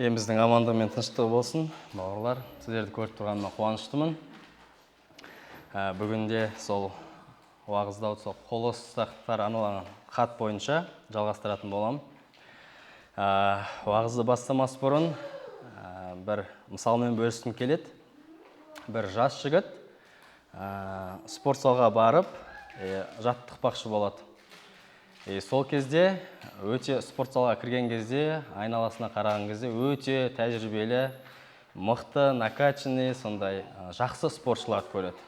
Еліміздің амандығы мен тыныштығы болсын. Бауырлар, сіздерді көріп тұрғаныма қуаныштымын. Бүгінде сол уағызда сол қолыстақтар арналған хат бойынша жалғастыратын боламын. Уағызды бастамас бұрын бір мысалмен бөліскім келеді. Бір жас жігіт спорт залға барып жаттықпақшы болады. Сол кезде өте спорт залға кірген кезде, айналасына қараған кезде өте тәжірибелі, мықты, накачанный, сондай жақсы спортшыларды көреді.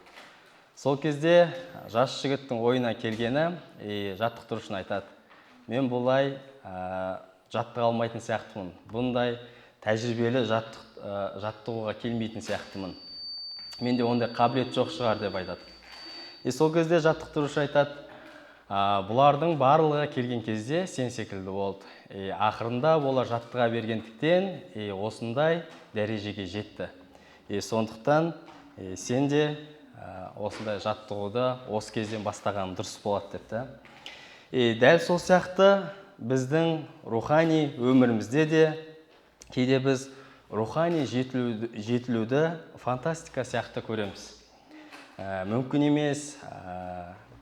Сол кезде жас жігіттің ойына келгені, жаттықтырушыны айтады: мен бұлай жаттыға алмайтын сияқтымын, бұндай тәжірибелі жаттығуға келмейтін сияқтымын. Менде ондай қабілет жоқ шығар деп айтады. Сол кезде жаттықтырушы айтады: бұлардың барлығы келген кезде сен секілді болды. Ақырында олар жаттыға бергендіктен осындай дәрежеге жетті. Сондықтан сен де осындай жаттығуды осы кезден бастаған дұрыс болады деді. Дәл сол сияқты біздің рухани өмірімізде де кейде біз рухани жетілуді фантастика сияқты көреміз. Мүмкін емес,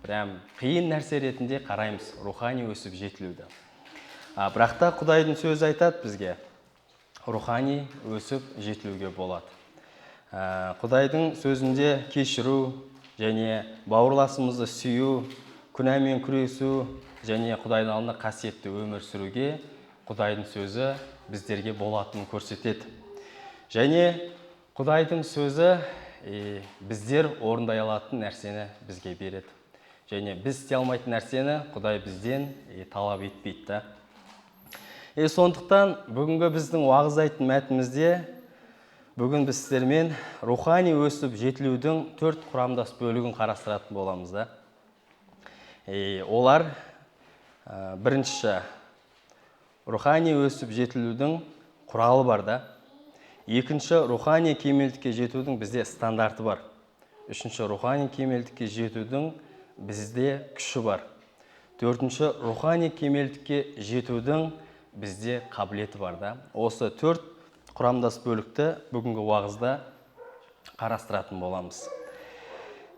прям қиын нәрсе ретінде қараймыз рухани өсіп жетілуді. Бірақ та Құдайдың сөзі айтады бізге: рухани өсіп жетілуге болады. Құдайдың сөзінде кешіру және бауырласымызды сүю, күнәмен күресу және Құдайдың алдында қасиетті өмір сүруге Құдайдың сөзі біздерге болатынын көрсетеді. Және Құдайдың сөзі біздер орындай алатын нәрсені бізге береді. Және біз істей алмайтын нәрсені Құдай бізден талап етпейді. Сондықтан бүгінгі біздің уағыз айтын мәтінімізде бүгін біз сіздермен рухани өсіп жетілудің 4 құрамдас бөлігін қарастыратын боламыз. Олар: бірінші, рухани өсіп жетілудің құралы бар. Екінші, рухани кемелдікке жетудің бізде стандарты бар. Үшінші, рухани кемелдікке жетудің бізде күші бар. Төртінші, рухани кемелдікке жетудің бізде қабілеті бар. Осы 4 құрамдас бөлікті бүгінгі уағызда қарастыратын боламыз.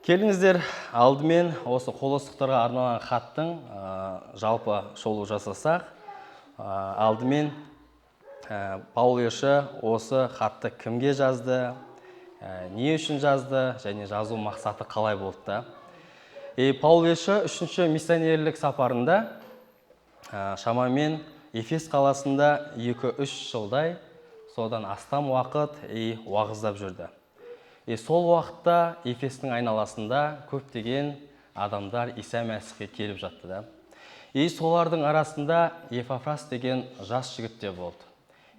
Келіңіздер, алдымен осы қолыстықтарға арналған хаттың жалпы шолу жасасақ. Алдымен Паул елші осы хатты кімге жазды, не үшін жазды және жазу мақсаты қалай болды. Паул елші 3-ші миссионерлік сапарында шамамен Ефес қаласында 2-3 жылдай, содан астам уақыт уағыздап жүрді. Сол уақытта Ефестің айналасында көптеген адамдар Иса Мәсихке келіп жатты. Солардың арасында Епафрас деген жас жігіт те болды.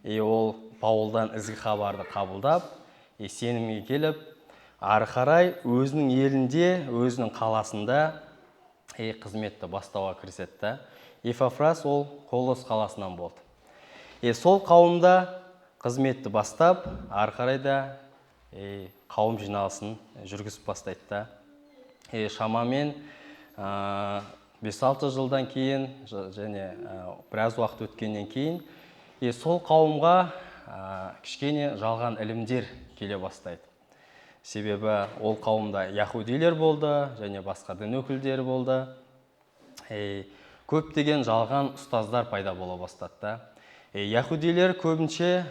Ол Паулдан ізгі хабарды қабылдап, сенімге келіп, ары қарай өзінің елінде, өзінің қаласында қызметті бастауға кірісетті. Епафрас ол Колос қаласынан болды. Сол қауымда қызметті бастап, ары қарай да қауым жиналысын жүргізіп бастайды. Шамамен 5-6 жылдан кейін және біраз уақыт өткеннен кейін сол қауымға кішкене жалған ілімдер келе бастайды. Себебі ол қауымда яһудилер болды және басқа дін өкілдері болды. Көптеген жалған ұстаздар пайда бола бастады. Яһудилер көбінше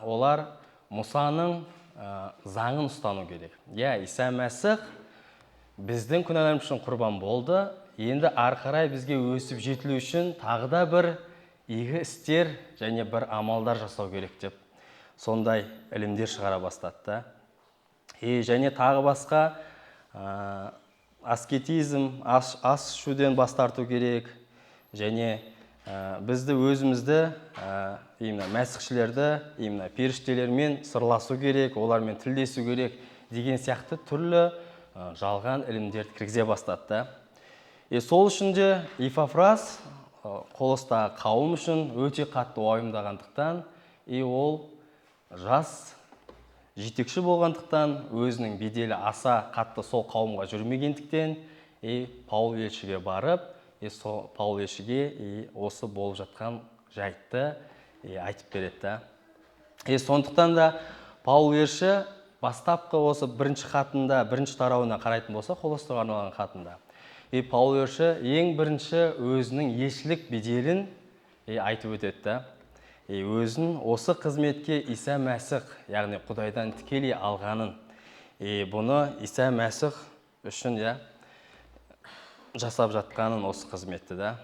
олар Мұсаның заңын ұстану керек. Иса Мәсих біздің күнәларымыз үшін құрбан болды. Енді ары қарай бізге өсіп жетілу үшін тағы да бір игі істер және бір амалдар жасау керек деп сондай ілімдер шығара бастады. Және тағы басқа аскетизм, ас ішуден бас тарту керек. Және бізді өзімізді, мәсіхшілерді, періштелермен сырласу керек, олармен тілдесу керек деген сияқты түрлі жалған ілімдерді кіргізе бастады. Сол үшін де Епафрас Қолыстағы қауым үшін өте қатты уайымдағандықтан, ол жас жетекші болғандықтан, өзінің беделі аса қатты сол қауымға жүрмегендіктен, Паул елшіге барып, Паул елшіге осы болып жатқан жайтты айтып береді. Сондықтан да Паул елші бастапқы осы бірінші хатында, бірінші тарауына қарайтын болса, Колостарға арналған хатында. Паул елші ең бірінші өзінің елшілік беделін айтып өтеді. Өзін осы қызметке Иса Мәсіх, яғни Құдайдан тікелей алғанын, бұны Иса Мәсіх үшін жасап жатқанын осы қызметті да.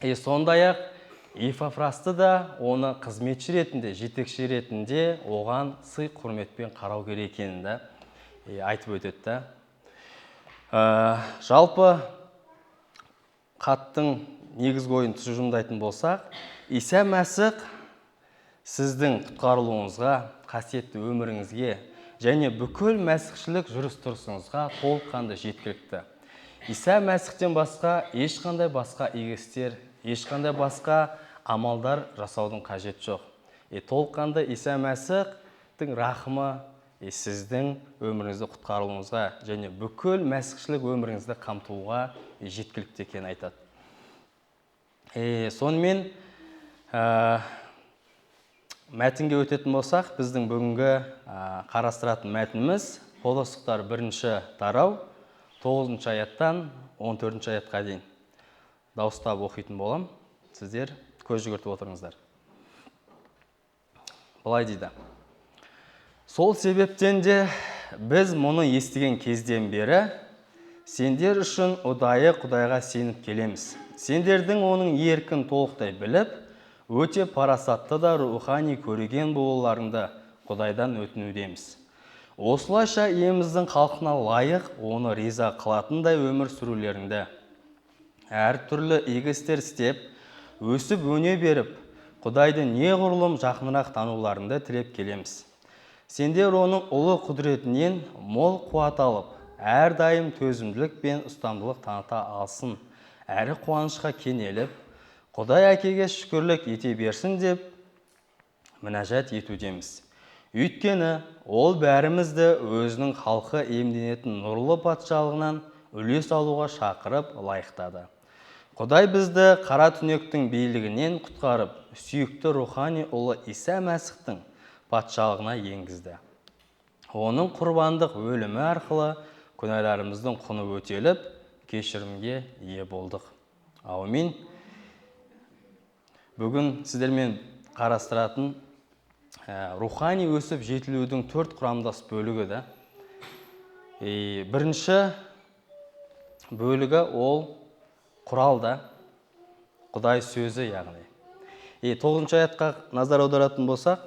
Сондай-ақ Епафрасты да оны қызметші ретінде, жетекші ретінде оған сый құрметпен қарау керек екенін айтып өтеді. Жалпы хаттың негізгі ойын тұжырымдайтын болсақ, Иса Мәсіх сіздің құтқарылуыңызға, қасиетті өміріңізге және бүкіл мәсіхшілік жүріс-тұрысыңызға толыққанды жеткілікті. Иса Мәсіхтен басқа ешқандай басқа игі істер, ешқандай басқа амалдар жасаудың қажет жоқ. Толыққанды Иса Мәсіхтің рахымы сіздің өміріңізді құтқарылуыңызға және бүкіл мәсіхшілік өміріңізді қамтуға жеткілікті екенін айтады. Сонымен мәтінге өтетін болсақ, біздің бүгінгі қарастыратын мәтініміз Колостықтар 1-ші тарау 9-шы аяттан 14-ші аятқа дейін. Дауыстап оқитын болам. Сіздер көз жүгіртіп отырыңыздар. Былай дейді: Сол себептен де біз мұны естіген кезден бері сендер үшін ұдайы Құдайға сеніп келеміз. Сендердің оның еркін толықтай біліп, өте парасатты да рухани көреген болуларыңды Құдайдан өтінудеміз. Осылайша еміздің халқына лайық оны риза қылатындай өмір сүрулеріңді, әр түрлі игі істер істеп, өсіп өне беріп, Құдайды неғұрлым жақынырақ тануларыңды тілеп келеміз. Сендер оның ұлы құдіретінен мол қуат алып, әрдайым төзімділік пен ұстамдылық таныта алсын, әрі қуанышқа кенеліп, Құдай әкеге шүкірлік ете берсін деп мінәжат етудеміз. Өйткені ол бәрімізді өзінің халқы иемденетін нұрлы патшалығынан үлес алуға шақырып лайықтады. Құдай бізді қара түнектің билігінен құтқарып, сүйікті рухани ұлы Иса Мәсіхтің патшалығына енгізді. Оның құрбандық өлімі арқылы күнәларымыздың құны өтеліп, кешірімге ие болдық. Аумин. Бүгін сіздермен қарастыратын рухани өсіп жетілудің 4 құрамдас бөлігі. Бірінші бөлігі ол құралда, Құдай сөзі яғни. 9-шы аятқа назар аударатын болсақ,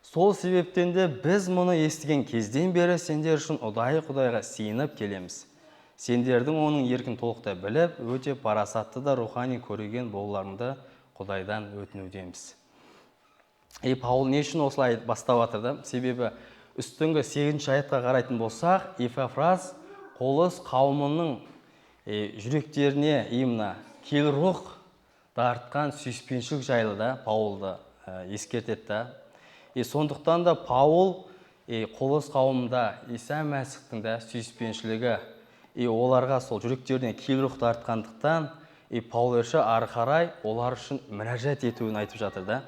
сол себептен де біз мұны естіген кезден бері сендер үшін ұдайы Құдайға сиынып келеміз. Сендердің оның еркін толықтай біліп, өте парасатты да рухани көреген болуларыңды Құдайдан өтінудеміз. Паул не үшін осылай бастап жатыр? Себебі үстіңгі 8-ші аятқа қарайтын болсақ, Епафрас Колос қауымының жүректеріне именно кел рух тартқан сүйіспеншілік жайлы да Паулды ескертеді. Сондықтан да Паул Колос қауымында Иса Мәсіхтің сүйіспеншілігі, оларға сол жүректеріне кел рух тартқандықтан, Паул елші ары қарай олар үшін мінәжат етуін айтып жатыр.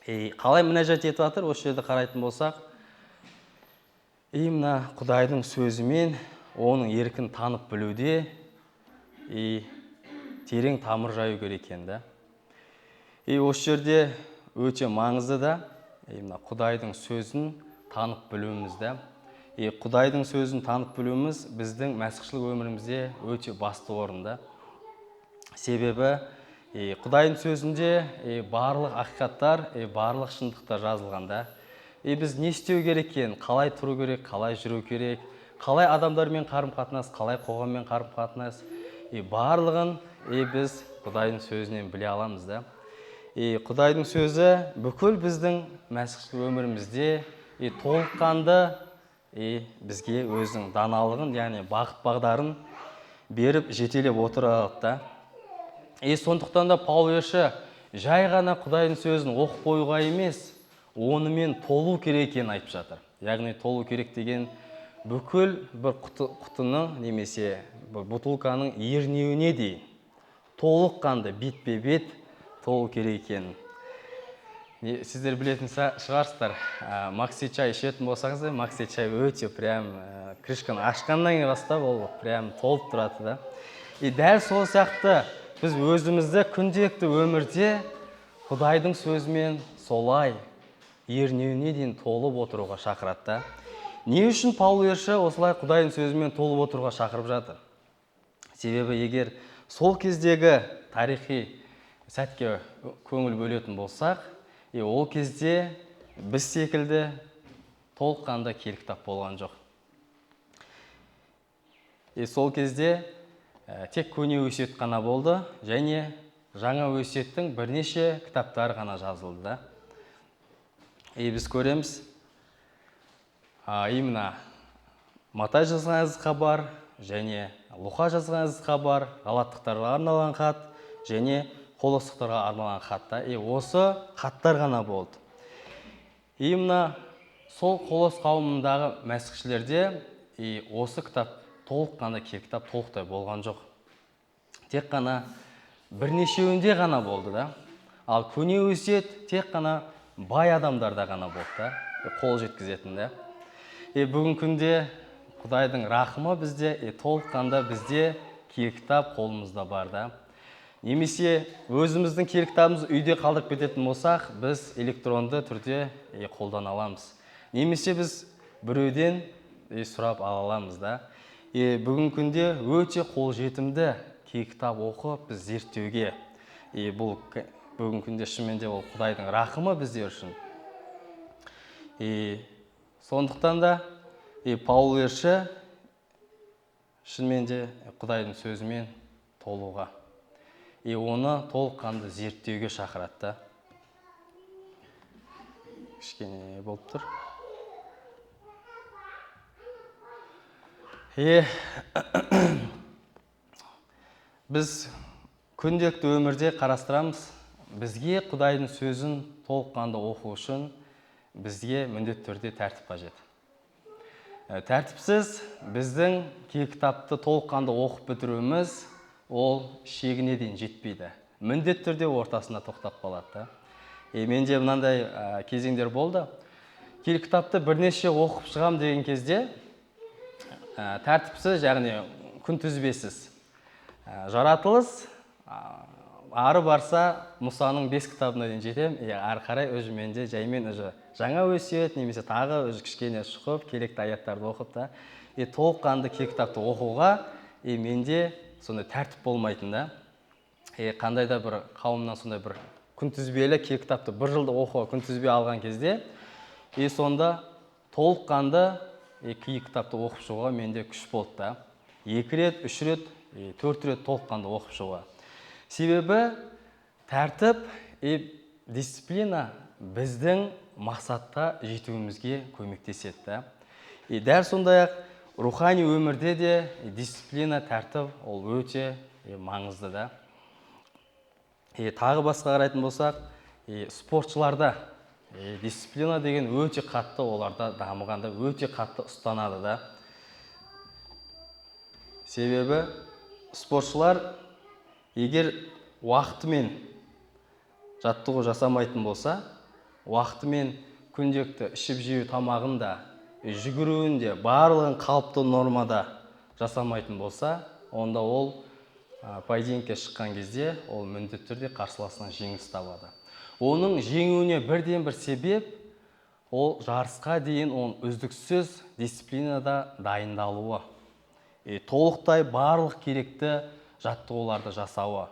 Қалай мінәжат етіп жатыр? Осы жерде қарайтын болсақ, именно Құдайдың сөзімен оның еркін танып білуде терең тамыр жаю керек екен. Осы жерде өте маңызды да Құдайдың сөзін танып білуіміз. Құдайдың сөзін танып білуіміз біздің мәсіхшілік өмірімізде өте басты орында. Себебі Құдайдың сөзінде барлық ақиқаттар, барлық шындықтар жазылғанда. Біз не істеу керек екен, қалай тұру керек, қалай жүру керек, қалай адамдармен қарым-қатынас, қалай қоғаммен қарым-қатынас, барлығын біз Құдайдың сөзінен біле аламыз. Құдайдың сөзі бүкіл біздің мәсіхшілік өмірімізде толыққанды бізге өзінің даналығын, яғни бағыт-бағдарын беріп жетелеп отырады. Сондықтан да Паул елші жай ғана Құдайдың сөзін оқып қоюға емес, онымен толу керек екенін айтып жатыр. Яғни толу керек деген бүкіл бір құтының немесе бутылканың ернеуіне дейін толыққанды бетпе-бет толу керек екенін. Сіздер білетін шығарсыздар, макси чай ішетін болсаңыз, макси чай өте прям крышканы ашқаннан кейін бастап ол прям толып тұрады да. Дәл сол сияқты біз өзімізді күнделікті өмірде Құдайдың сөзімен солай ернеуіне дейін толып отыруға шақырады да. Не үшін Паул елші осылай Құдайдың сөзімен толып отыруға шақырып жатыр? Себебі егер сол кездегі тарихи сәтке көңіл бөлетін болсақ, ол кезде біз секілді толыққанды кітап болған жоқ. Сол кезде тек көне өсиет қана болды, және жаңа өсиеттің бірнеше кітаптары ғана жазылды да. Біз көреміз, именно Матай жазған әзіс хабар, және Луқа жазған әзіс хабар, Галаттықтарға арналған хат, және Колоссықтарға арналған хатта. Осы хаттар ғана болды. Именно сол Колос қауымындағы мәсіхшілерде осы кітап толыққанды кітап толықтай болған жоқ. Тек қана бірнешеуінде ғана болды да. Ал көне өсиет тек қана бай адамдарда ғана болды да, қол жеткізетін да. Бүгін күнде Құдайдың рахымы бізде, толыққанды бізде кітап қолымызда бар да. Немесе өзіміздің кітабымызды үйде қалдырып кететін болсақ, біз электронды түрде қолдана аламыз. Немесе біз біреуден сұрап ала аламыз да. Бүгін күнде өте қолжетімді кітап оқып біз зерттеуге. Бұл бүгін күнде шынымен де ол Құдайдың рахымы біздер үшін. Сондықтан да Паул елші шынымен де Құдайдың сөзімен толуға, оны толыққанды зерттеуге шақырады. Кішкене болып тұр. Біз күнделікті өмірде қарастырамыз, бізге Құдайдың сөзін толыққанды оқу үшін бізге міндетті түрде тәртіп қажет. Тәртіпсіз біздің кітапты толыққанды оқып бітіруіміз ол шегіне дейін жетпейді. Міндетті түрде ортасында тоқтап қалады. Менде мынандай кезеңдер болды. Кітапты бірнеше оқып шығам деген кезде тәртіпсіз, яғни күнтізбесіз. Жаратылыс ары барса Мұсаның 5 кітабына дейін жетем, ары қарай менде жаймен жаңа өсиет немесе тағы кішкене шұқып, керекті аяттарды оқып та, толыққанды кітапты оқуға менде сондай тәртіп болмайтын да. Қандай да бір қауымнан сондай бір күнтізбелі кітапты бір жылда оқуға күнтізбе алған кезде, сонда толыққанды кітапты оқып шығуға менде күш болды да. 2 рет, 3 рет, 4 рет толыққанды оқып шығуға. Себебі тәртіп, дисциплина біздің мақсатқа жетуімізге көмектеседі. Дәл сондай-ақ рухани өмірде де дисциплина, тәртіп ол өте маңызды да. Тағы басқа қарайтын болсақ, спортшыларда дисциплина деген өте қатты, оларда дамығанда өте қатты ұстанады да. Себебі спортшылар егер уақытымен жаттығу жасамайтын болса, уақытымен күнделікті ішіп жеу тамағын да, жүгіруін де барлығын қалыпты нормада жасамайтын болса, онда ол поединкке шыққан кезде ол міндетті түрде қарсыласынан жеңіліс табады. Оның жеңуіне бірден бір себеп ол жарысқа дейін оның үздіксіз дисциплинада дайындалуы. Толықтай барлық керекті жаттығуларды жасауы.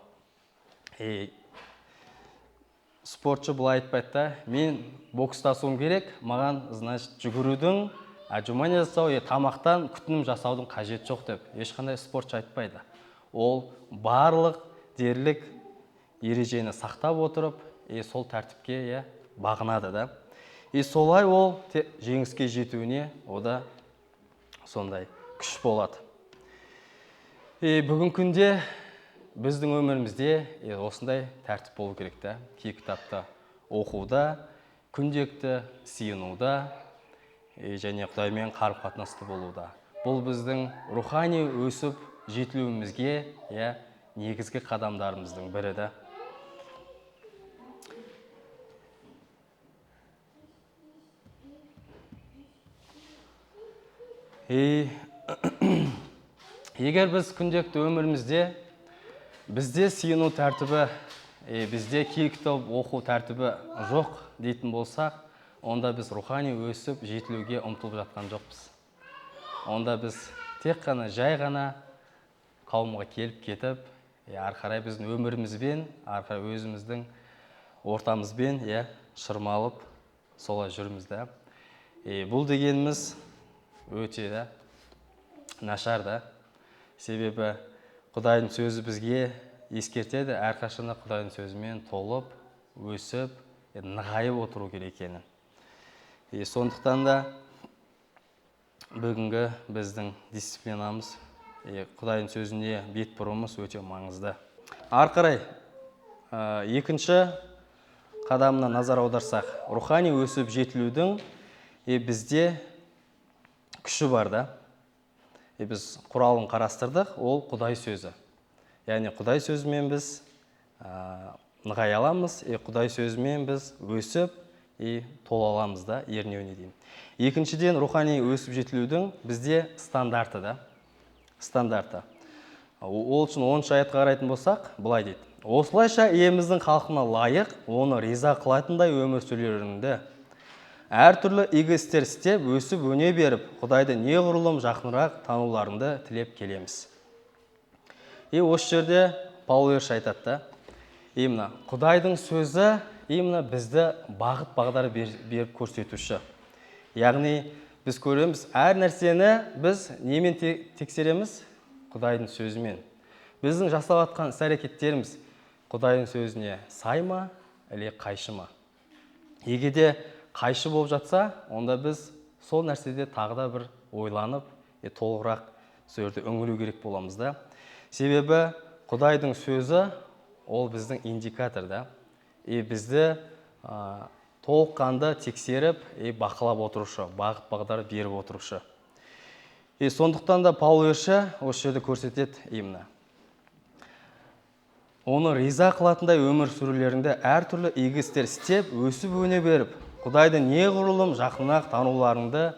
Спортшы бұлай айтпайды, мен бокстасуым керек, маған жүгірудің, отжимания жасау, тамақтан күтінім жасаудың қажет жоқ деп ешқандай спортшы айтпайды. Ол барлық дерлік ережені сақтап отырып, сол тәртіпке бағынады да. Солай ол жеңіске жетуіне ода сондай күш болады. Бүгін күнде біздің өмірімізде осындай тәртіп болу керек та. Кітапты оқуда, күнделікті сиынуда және Құдаймен қарым-қатынасты болуда. Бұл біздің рухани өсіп жетілуімізге негізгі қадамдарымыздың бірі да. Егер біз күнделікті өмірімізде бізде сыйыну тәртібі, бізде кітап оқу тәртібі жоқ дейтін болсақ, онда біз рухани өсіп, жетілуге ұмтылып жатқан жоқпыз. Онда біз тек қана жай ғана қауымға келіп кетіп, ары қарай біздің өмірімізбен, ары қарай өзіміздің ортамызбен шырмалып солай жүрміз да. Бұл дегеніміз өте нашар да. Себебі Құдайдың сөзі бізге ескертеді, әрқашанда Құдайдың сөзімен толып, өсіп, нығайып отыру керек екенін. Сондықтан да бүгінгі біздің дисциплинамыз, Құдайдың сөзіне бет бұруымыз өте маңызды. Ары қарай екінші қадамына назар аударсақ, рухани өсіп жетілудің бізде күші бар да. Біз құралын қарастырдық, ол Құдай сөзі. Яғни Құдай сөзімен біз нығая аламыз, Құдай сөзімен біз өсіп, тола аламыз да, ернеуіне дейін. Екіншіден, рухани өсіп жетілудің бізде стандарты да. Стандарты. Ол үшін 10 аятқа қарайтын болсақ, былай дейді. Осылайша еліміздің халқына лайық, оны риза қылатындай өмір сүрулеріңді, әртүрлі игі істер істеп, өсіп өне беріп, Құдайды неғұрлым жақынырақ тануларыңды тілеп келеміз. Осы жерде Паулерш айтады, Құдайдың сөзі бізді бағыт-бағдар беріп көрсетуші. Яғни біз көреміз, әр нәрсені біз немен тексереміз? Құдайдың сөзімен. Біздің жасап жатқан іс-әрекеттеріміз Құдайдың сөзіне сай ма, әлде қайшы ма? Егер де қайшы болып жатса, онда біз сол нәрседе тағы да бір ойланып, толығырақ сөзді үңілу керек боламыз да. Себебі Құдайдың сөзі ол біздің индикатор да. Бізді толыққанды тексеріп, бақылап отырушы, бағыт-бағдар беріп отырушы. Сондықтан да Паулерш осы жерде көрсетеді именно. Оны риза қылатындай өмір сүрулеріңді әртүрлі игі істер істеп, өсіп өне беріп, Құдайды неғұрлым жақынырақ тануларыңды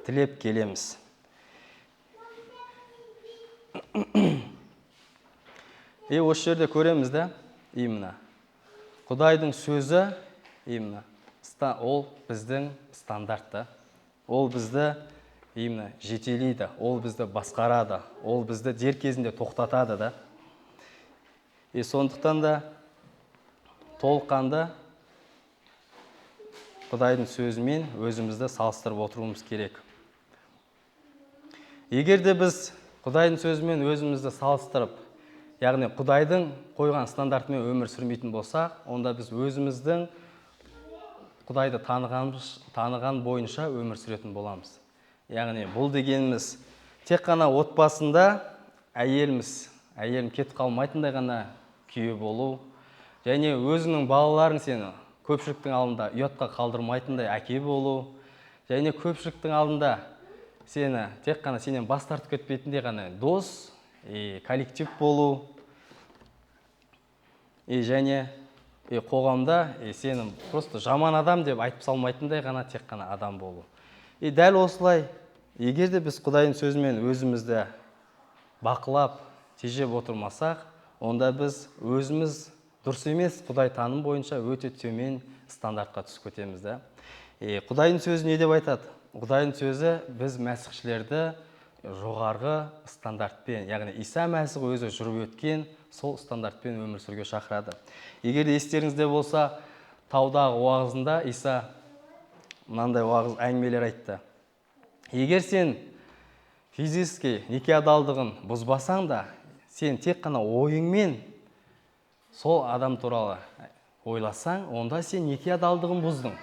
тілеп келеміз. Осы жерде көреміз да, именно. Құдайдың сөзі, именно, ол біздің стандартты. Ол бізді именно жетелейді, ол бізді басқарады, ол бізді дер кезінде тоқтатады да. Сондықтан да толыққанды Құдайдың сөзімен өзімізді салыстырып отыруымыз керек. Егер де біз Құдайдың сөзімен өзімізді салыстырып, яғни Құдайдың қойған стандартымен өмір сүрмейтін болсақ, онда біз өзіміздің Құдайды таныған бойынша өмір сүретін боламыз. Яғни бұл дегеніміз тек қана отбасында әйелім кетіп қалмайтындай ғана күйе болу, және өзінің балаларын сені көпшіліктің алдында ұятқа қалдырмайтындай әке болу, және көпшіліктің алдында сені тек қана сенен бас тартып кетпейтіндей ғана дос, коллектив болу, және қоғамда сенің просто жаман адам деп айтып салмайтындай ғана тек қана адам болу. Дәл осылай, егер де біз Құдайдың сөзімен өзімізді бақылап, тежеп отырмасақ, онда біз өзіміз дұрыс емес Құдай таным бойынша өте төмен стандартқа түсіп кетеміз да. Құдайдың сөзі не деп айтады? Құдайдың сөзі біз мәсіхшілерді жоғарғы стандартпен, яғни Иса Мәсіх өзі жүріп өткен сол стандартпен өмір сүруге шақырады. Егер де естеріңізде болса, таудағы уағызында Иса мынандай уағыз әңгімелер айтты. Егер сен физически неке адалдығын бұзбасаң да, сен тек қана ойыңмен сол адам туралы ойласаң, онда сен неке адалдығын бұздың.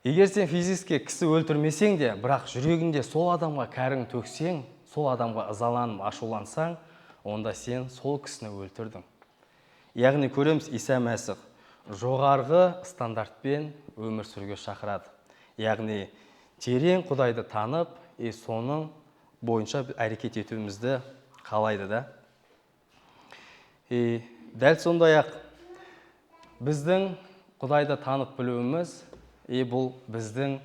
Егер сен физически кісі өлтірмесең де, бірақ жүрегінде сол адамға кәрің төксең, сол адамға ызаланып ашулансаң, онда сен сол кісіні өлтірдің. Яғни көреміз, Иса Мәсіх жоғарғы стандартпен өмір сүруге шақырады. Яғни терең Құдайды танып, соның бойынша әрекет етуімізді қалайды да. Дәл сондай-ақ біздің Құдайды танып білуіміз, бұл біздің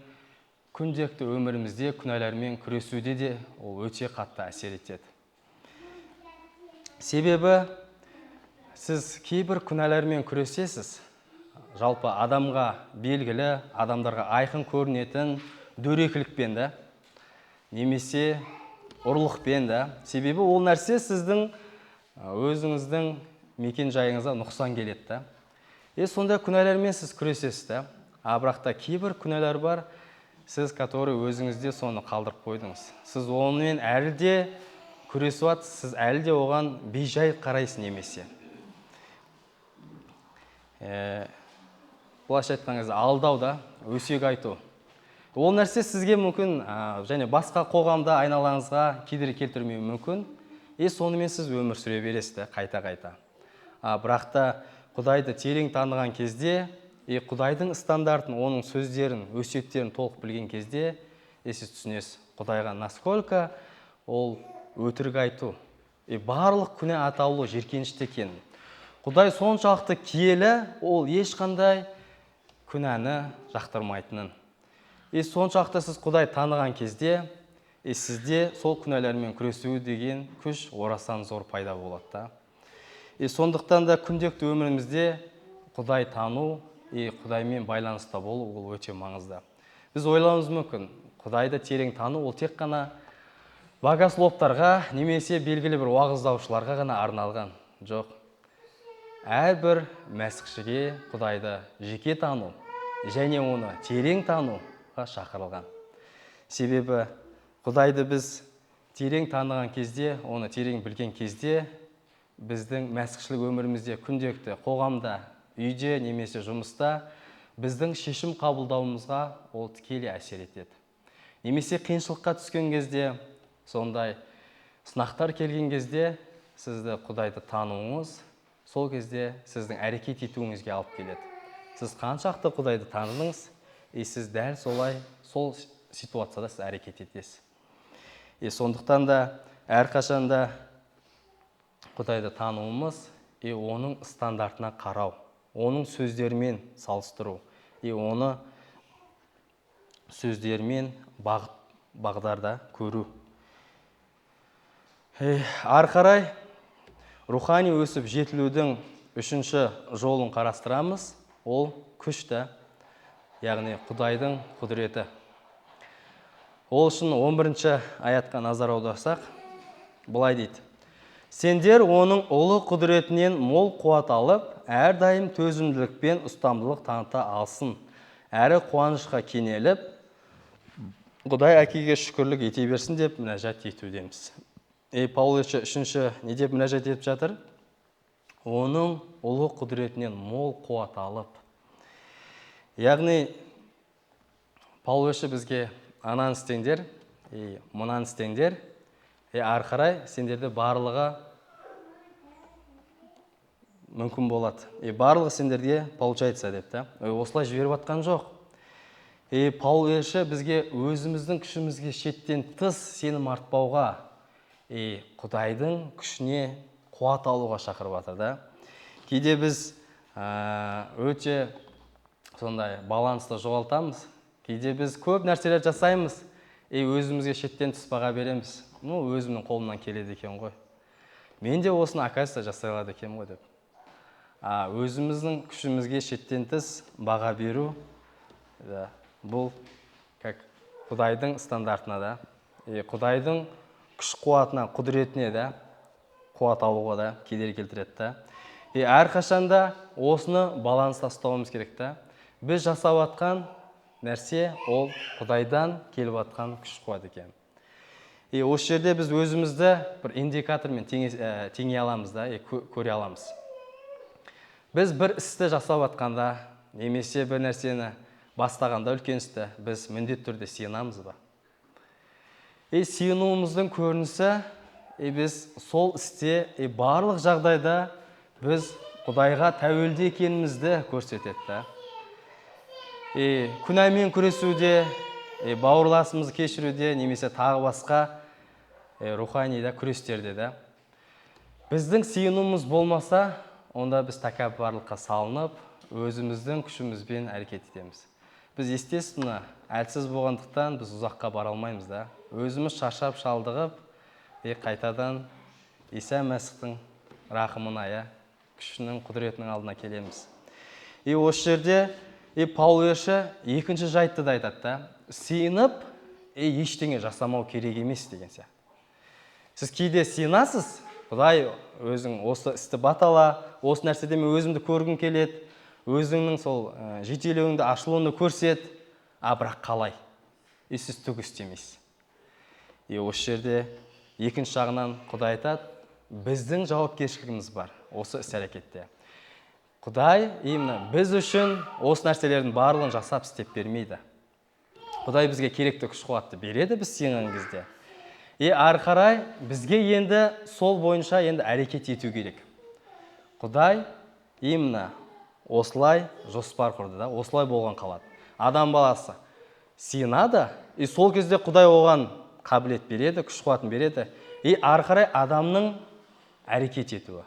күнделікті өмірімізде күнәлармен күресуде де ол өте қатты әсер етеді. Себебі сіз кейбір күнәлармен күресесіз, жалпы адамға белгілі, адамдарға айқын көрінетін дөрекілікпен де, немесе ұрлықпен де. Себебі ол нәрсе сіздің өзіңіздің мекен жайыңызға нұқсан келеді. Сонда күнәлармен сіз күресесіз де. Бірақта кейбір күнәлар бар, сіз который өзіңізде соны қалдырып қойдыңыз. Сіз онымен әлі де күресіп жатсыз, сіз әлі де оған бейжай қарайсыз немесе. Былайша айтқан кезде алдау да, өсек айту. Ол нәрсе сізге мүмкін және басқа қоғамда айналаңызға кедергі келтірмеуі мүмкін. Сонымен сіз өмір сүре бересіз қайта-қайта. Бірақта Құдайды терең таныған кезде, Құдайдың стандартын, оның сөздерін, өсиеттерін толық білген кезде, сіз түсінесіз, Құдайға насколько ол өтірік айту, барлық күнә атаулы жеркенішті екенін. Құдай соншалықты киелі, ол ешқандай күнәні жақтырмайтынын. Соншалықты сіз Құдай таныған кезде, сізде сол күнәлермен күресу деген күш орасан зор пайда болады. Сондықтан да күнделікті өмірімізде Құдай тану, Құдаймен байланыста болу ол өте маңызды. Біз ойлауымыз мүмкін, Құдайды терең тану ол тек қана богословтарға немесе белгілі бір уағыздаушыларға ғана арналған. Жоқ. Әрбір мәсіхшіге Құдайды жеке тану және оны терең тануға шақырылған. Себебі Құдайды біз терең таныған кезде, оны терең білген кезде, біздің мәсіхшілік өмірімізде, күнделікті қоғамда, үйде немесе жұмыста біздің шешім қабылдауымызға ол тікелей әсер етеді. Немесе қиыншылыққа түскен кезде, сондай сынақтар келген кезде, сізді Құдайды тануыңыз, сол кезде сіздің әрекет етуіңізге алып келеді. Сіз қаншақты Құдайды таныдыңыз, сіз дәл солай, сол ситуацияда сіз әрекет етесіз. Сондықтан да әрқашанда Құдайды тануымыз, оның стандартына қарау, оның сөздерімен салыстыру, оны сөздерімен бағдарда көру. Ары қарай рухани өсіп жетілудің үшінші жолын қарастырамыз, ол күшті, яғни Құдайдың құдіреті. Ол үшін 11-ші аятқа назар аударсақ, былай дейді: сендер оның ұлы құдіретінен мол қуат алып, әрдайым төзімділікпен ұстамдылық таныта алсын, әрі қуанышқа кенеліп, Құдай әкеге шүкірлік ете берсін деп мінәжат етудеміз. Паулus үшінші не деп мінәжат етіп жатыр? Оның ұлы құдіретінен мол қуат алып. Яғни Паулус бізге ананы істеңдер, мынаны істеңдер, ары қарай сендерде барлығы мүмкін болады. Барлығы сендерге получается депті. Осылай жіберіп атқан жоқ. Паулус бізге өзіміздің күшімізге шеттен тыс сенім артпауға, Құдайдың күшіне қуат алуға шақырып жатыр. Кейде біз өте сондай балансты жоғалтамыз. Кейде біз көп нәрселер жасаймыз, өзімізге шеттен тыс баға береміз. Өзімнің қолымнан келеді екен ғой. Мен де осыны оказывается жасай алады екен ғой деп. Өзіміздің күшімізге шеттен тыс баға беру, бұл Құдайдың стандартына да, Құдайдың күш қуатына, құдіретіне да, қуат алуға да кедергі келтіреді. Әрқашанда осыны баланста ұстауымыз керек. Біз жасап атқан нәрсе ол Құдайдан келіп атқан күш қуат екен. Осы жерде біз өзімізді бір индикатормен теңей аламыз, көре аламыз. Біз бір істі жасап атқанда, немесе бір нәрсені бастағанда үлкен істі, біз міндетті түрде сиынамыз ба? Сиынуымыздың көрінісі, біз сол істе, барлық жағдайда біз Құдайға тәуелді екенімізді көрсетеді. Күнәмен күресуде, бауырласымызды кешіруде, немесе тағы басқа рухани күрестерде. Біздің сиынуымыз болмаса, онда біз тәкаппарлыққа салынып, өзіміздің күшімізбен әрекет етеміз. біз естественно әлсіз болғандықтан біз ұзаққа бара алмаймыз да. Өзіміз шаршап шалдығып, қайтадан Иса Мәсіхтің рақымына, күшінің, құдіретінің алдына келеміз. Осы жерде Паул екінші жайтты да айтады да, сиынып, ештеңе жасамау керек емес деген сияқты. Сіз кейде сиынасыз, Құдай өзің осы істі батала, осы нәрседе мен өзімді көргім келеді, өзіңнің сол жетелеуіңді, ашылуыңды көрсет, бірақ қалай? Сіз түк істемейсіз. Осы жерде екінші жағынан Құдай айтады, біздің жауапкершілігіміз бар осы іс-әрекетте. Құдай біз үшін осы нәрселердің барлығын жасап істеп бермейді. Құдай бізге керекті күш-қуатты береді біз сиынған кезде. Ары қарай бізге енді сол бойынша әрекет ету керек. Құдай осылай жоспар құрды да, осылай болған қалады. Адам баласы сиынады, сол кезде Құдай оған қабілет береді, күш-қуатын береді. Ары қарай адамның әрекет етуі.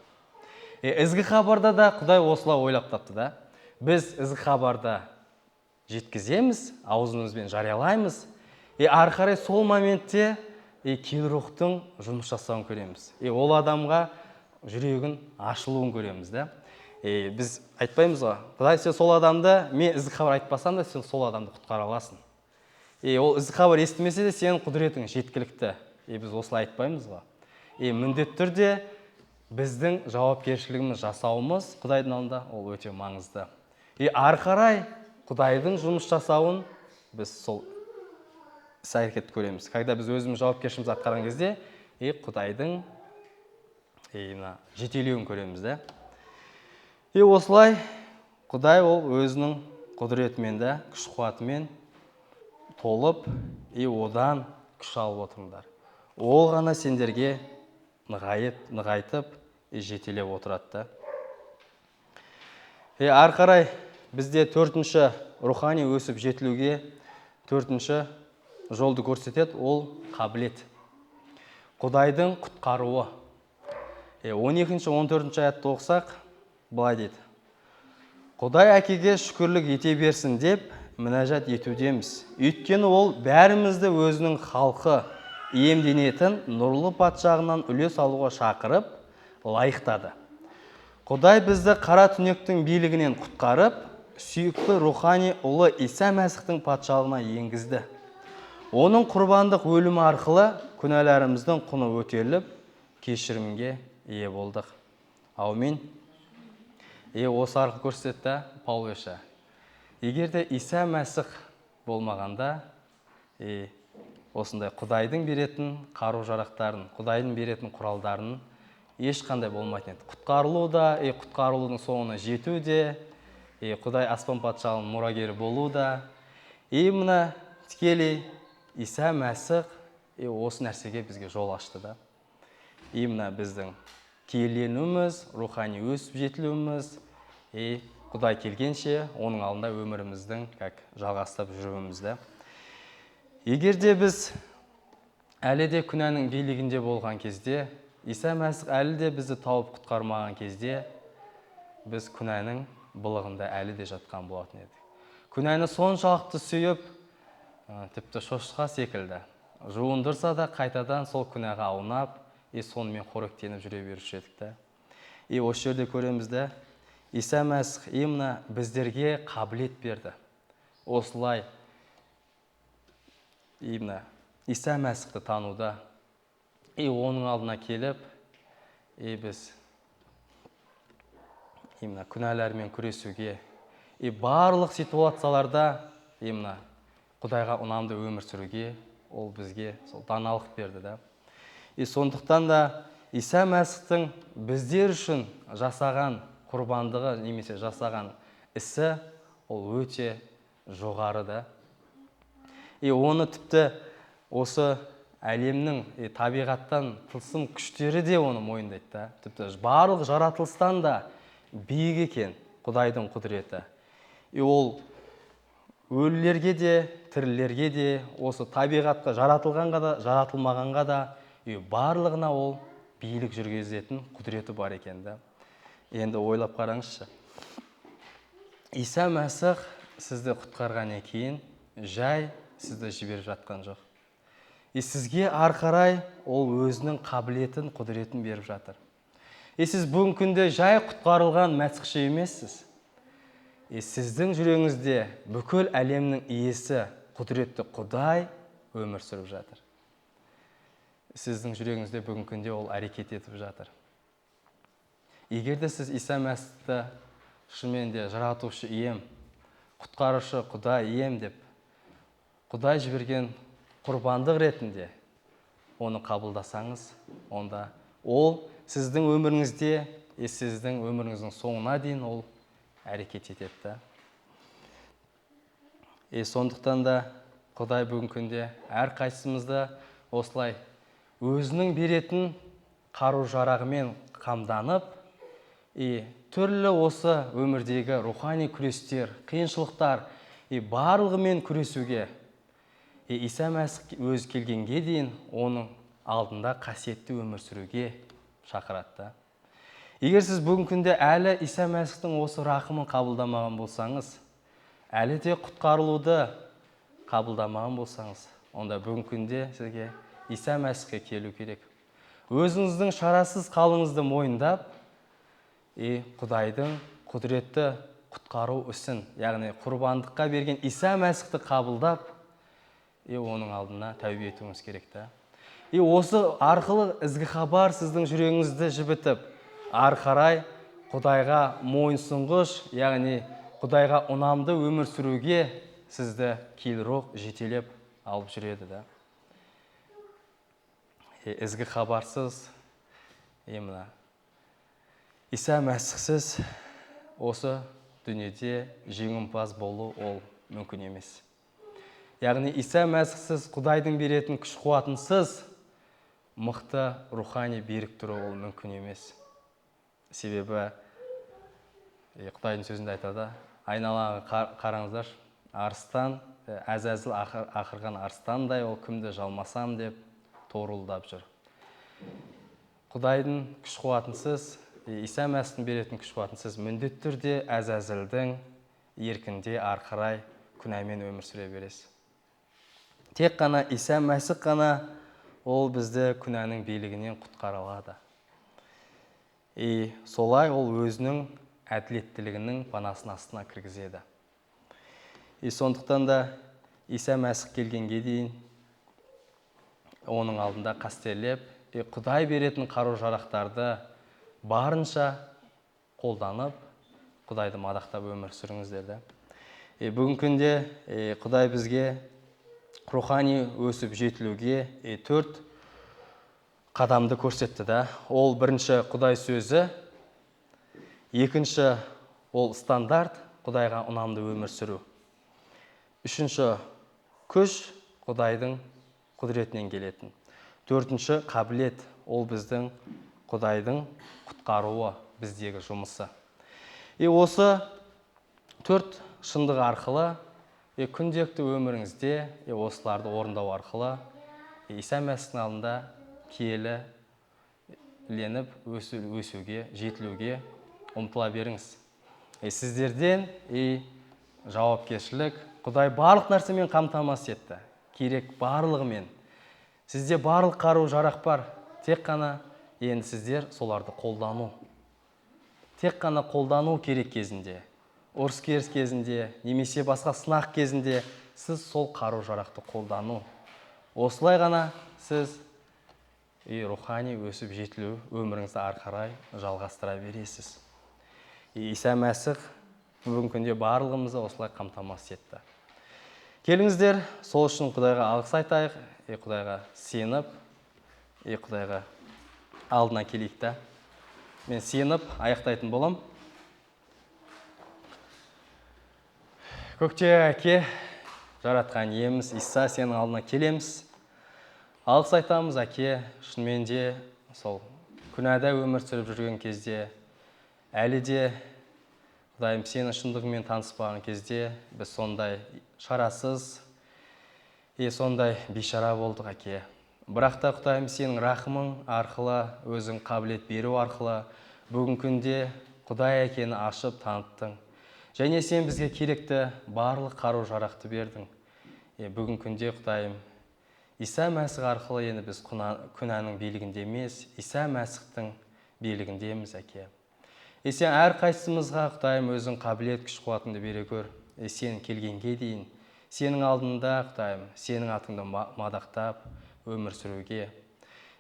Ізгі хабарда да Құдай осылай ойлап тапты да. Біз ізгі хабарды жеткіземіз, аузымызбен жариялаймыз. Ары қарай сол моментте киелі рухтың жұмыс жасауын көреміз. Ол адамға жүрегін ашылуын көреміз да. Біз айтпаймыз ғой, Құдай сен сол адамды, мен ізгі хабар айтпасам да, сен сол адамды құтқара аласың. Ол ізгі хабар естімесе де сенің құдіретің жеткілікті. Біз осылай айтпаймыз ғой. Міндетті түрде біздің жауапкершілігіміз жасауымыз Құдайдың алдында ол өте маңызды. Ары қарай Құдайдың жұмыс жасауын біз сол іс-әрекетті көреміз. Когда біз өзіміз жауапкершілігімізді атқарған кезде, Құдайдың жетелеуін көреміз да. Осылай Құдай ол өзінің құдіретімен де, күш-қуатымен толып, одан күш алып отырыңдар. Ол ғана сендерге нығайтып, жетелеп отырады. Ары қарай бізде төртінші рухани өсіп жетілуге төртінші жолды көрсетеді, ол қабілет. Құдайдың құтқаруы. 12-14 аятты оқысақ, былай дейді. Құдай әкеге шүкірлік ете берсін деп мінәжат етудеміз. Өйткені ол бәрімізді өзінің халқы иемденетін нұрлы патшағынан үлес алуға шақырып, лайықтады. Құдай бізді қара түнектің билігінен құтқарып, сүйікті рухани ұлы Иса Мәсіхтің патшалығына енгізді. Оның құрбандық өлімі арқылы күнәларымыздың құны өтеліп, кешірімге ие болдық. Аумин. Осы арқылы көрсетті Паул. Егер де Иса Мәсіх болмағанда, осындай Құдайдың беретін қару-жарақтарын, Құдайдың беретін құралдарын ешқандай болмайтын еді. Құтқарылу да, құтқарылудың соңына жету де, Құдай аспан патшалығының мұрагері болу да, мына тікелей Иса Мәсіх осы нәрсеге бізге жол ашты да. Мына біздің киеленуіміз, рухани өсіп жетілуіміз, Құдай келгенше оның алдында өміріміздің жалғастырып жүруімізді. Егер де біз әлі де күнәнің билігінде болған кезде, Иса Мәсіх әлі де бізді тауып құтқармаған кезде, біз күнәнің былығында әлі де жатқан болатын едік. Күнәні соншалықты сүйіп, тіпті шошқа секілді жуындырса да қайтадан сол күнәға аунап, сонымен қоректеніп жүре беруші едік. Осы жерде көреміз де, Иса Мәсіх біздерге қабілет берді. Осылай Иса Мәсіхті тануда, оның алдына келіп, біз күнәлармен күресуге, барлық ситуацияларда Құдайға ұнамды өмір сүруге, ол бізге даналық берді да. Сондықтан да Иса Мәсіхтің біздер үшін жасаған құрбандығы немесе жасаған ісі ол өте жоғары да. Оны тіпті осы әлемнің табиғаттан тылсым күштері де оны мойындайды да. Тіпті барлық жаратылыстан да биік екен Құдайдың құдіреті. Ол өлілерге де, тірілерге де, осы табиғатқа жаратылғанға да, жаратылмағанға да барлығына ол билік жүргізетін құдіреті бар екен да. Енді ойлап қараңызшы. Иса Мәсіх сізді құтқарғаннан кейін жай сізді жіберіп жатқан жоқ. Сізге ары қарай ол өзінің қабілетін, құдіретін беріп жатыр. Сіз бүгінгі күнде жай құтқарылған мәсіхші емессіз. Сіздің жүрегіңізде бүкіл әлемнің иесі, құдіретті Құдай өмір сүріп жатыр. Сіздің жүрегіңізде бүгінгі күнде ол әрекет етіп жатыр. Егер де сіз Иса Мәсіхті шынымен де жаратушы ием, құтқарушы Құдай ием деп, Құдай жіберген құрбандық ретінде оны қабылдасаңыз, онда ол сіздің өміріңізде, сіздің өміріңіздің соңына дейін ол әрекет етеді. Сондықтан да Құдай бүгінгі күнде әрқайсымызды осылай өзінің беретін қару-жарағымен қамданып, түрлі осы өмірдегі рухани күрестер, қиыншылықтар, барлығымен күресуге, Иса Мәсіх өз келгенге дейін оның алдында қасиетті өмір сүруге шақырады. Егер сіз бүгінгі күнде әлі Иса Мәсіхтің осы рақымын қабылдамаған болсаңыз, әлі де құтқарылуды қабылдамаған болсаңыз, онда бүгінгі күнде сізге Иса Мәсіхке келу керек. Өзіңіздің шарасыз қалыңызды мойындап, Құдайдың құдіретті құтқару ісін, яғни құрбандыққа берген Иса Мәсіхті қабылдап, оның алдына тәубе етуіңіз керек. Осы арқылы ізгі хабар сіздің жүрегіңізді жібітіп, ары қарай Құдайға мойынсұнғыш, яғни Құдайға ұнамды өмір сүруге сізді кейлірек жетелеп алып жүреді. Ізгі хабарсыз, Иса Мәсіхсіз осы дүниеде жеңімпаз болу ол мүмкін емес. Яғни Иса Мәсіхсіз Құдайдың беретін күш қуатынсыз мықты рухани берік тұру ол мүмкін емес. Себебі Құдайдың сөзінде айтады, айналаға қараңыздар, арыстан, әзәзіл ақырған арыстандай, ол кімді жалмасам деп торылдап жүр. Құдайдың күш қуатынсыз, Иса Мәсіхтің беретін күш қуатынсыз міндетті түрде әзәзілдің еркінде ары қарай күнәмен өмір сүре бересіз. Тек қана Иса Мәсіх қана ол бізді күнәнің билігінен құтқара алады. Солай ол өзінің әділеттілігінің панасының астына кіргізеді. Сондықтан да Иса Мәсіх келгенге дейін оның алдында қастерлеп, Құдай беретін қару-жарақтарды барынша қолданып, Құдайды мадақтап өмір сүріңіздер. Бүгінгі күнде Құдай бізге рухани өсіп жетілуге 4 қадамды көрсетті. Ол бірінші Құдай сөзі, екінші ол стандарт, Құдайға ұнамды өмір сүру. Үшінші күш, Құдайдың құдіретінен келетін. Төртінші қабілет, ол біздің Құдайдың құтқаруы, біздегі жұмысы. Осы 4 шындық арқылы, күнделікті өміріңізде осыларды орындау арқылы Иса Мәсіхтің алдында киелі леніп өсуге, жетілуге ұмтыла беріңіз. Сіздерден жауапкершілік, Құдай барлық нәрсемен қамтамасыз етті. Керек барлығымен. Сізде барлық қару-жарақ бар. Тек қана енді сіздер соларды қолдану. Тек қана қолдану керек кезінде, ұрыс-керіс кезінде, немесе басқа сынақ кезінде сіз сол қару-жарақты қолдану. Осылай ғана сіз рухани өсіп жетілу өміріңізді ары қарай жалғастыра бересіз. Иса Мәсіх бүгінгі күнде барлығымызды осылай қамтамасыз етті. Келіңіздер, сол үшін Құдайға алғыс айтайық, Құдайға сеніп, Құдайға алдына келейік. Мен сеніп аяқтайтын болам. Көкте әке, жаратқан иеміз Иса, сенің алдына келеміз. Алғыс айтамыз, әке, шынымен де сол күнәда өмір сүріп жүрген кезде, әлі де Құдайым сенің шындығымен таныспаған кезде біз сондай шарасыз, сондай бейшара болдық, әке. Бірақ та Құдайым сенің рақымың арқылы, өзің қабілет беру арқылы бүгінгі күнде Құдай әкені ашып таныттың. Және сен бізге керекті барлық қару жарақты бердің. Бүгін күнде Құдайым, Иса Мәсіх арқылы енді біз күнәнің билігінде емес, Иса Мәсіхтің билігіндеміз, әке. Сен әрқайсымызға, Құдайым, өзің қабілет күш қуатыңды бере көр. Сен келгенге дейін, сенің алдында, Құдайым, сенің атыңды мадақтап өмір сүруге.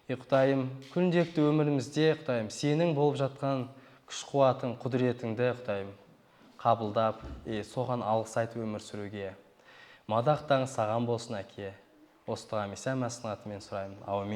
Құдайым, күнделікті өмірімізде, Құдайым, сенің болып жатқан күш қуатың, құдіретіңді, Құдайым, қабылдап, соған алғыс айтып өмір сүруге. Мадақтаң саған болсын, әке. Осы Иса Мәсіхтің атымен сұраймын. Аумин.